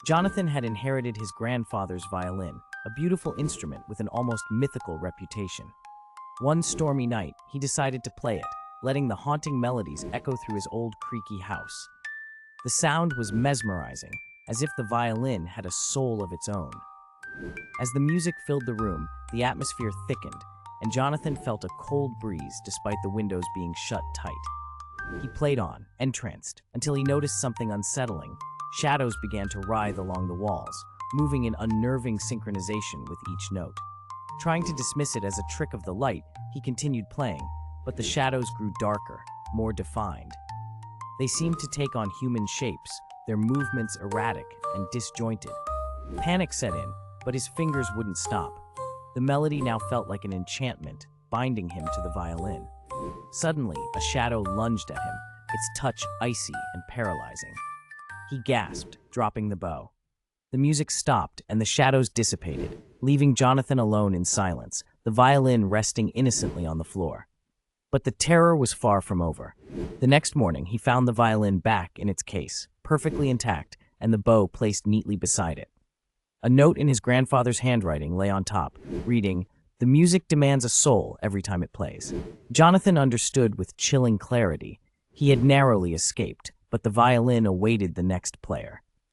Jonathan had inherited his grandfather's violin, a beautiful instrument with an almost mythical reputation. One stormy night, he decided to play it, letting the haunting melodies echo through his old creaky house. The sound was mesmerizing, as if the violin had a soul of its own. As the music filled the room, the atmosphere thickened, and Jonathan felt a cold breeze despite the windows being shut tight. He played on, entranced, until he noticed something unsettling. Shadows began to writhe along the walls, moving in unnerving synchronization with each note. Trying to dismiss it as a trick of the light, he continued playing, but the shadows grew darker, more defined. They seemed to take on human shapes, their movements erratic and disjointed. Panic set in, but his fingers wouldn't stop. The melody now felt like an enchantment, binding him to the violin. Suddenly, a shadow lunged at him, its touch icy and paralyzing. He gasped, dropping the bow. The music stopped and the shadows dissipated, leaving Jonathan alone in silence, the violin resting innocently on the floor. But the terror was far from over. The next morning, he found the violin back in its case, perfectly intact, and the bow placed neatly beside it. A note in his grandfather's handwriting lay on top, reading, "The music demands a soul every time it plays." Jonathan understood with chilling clarity. He had narrowly escaped, but the violin awaited the next player.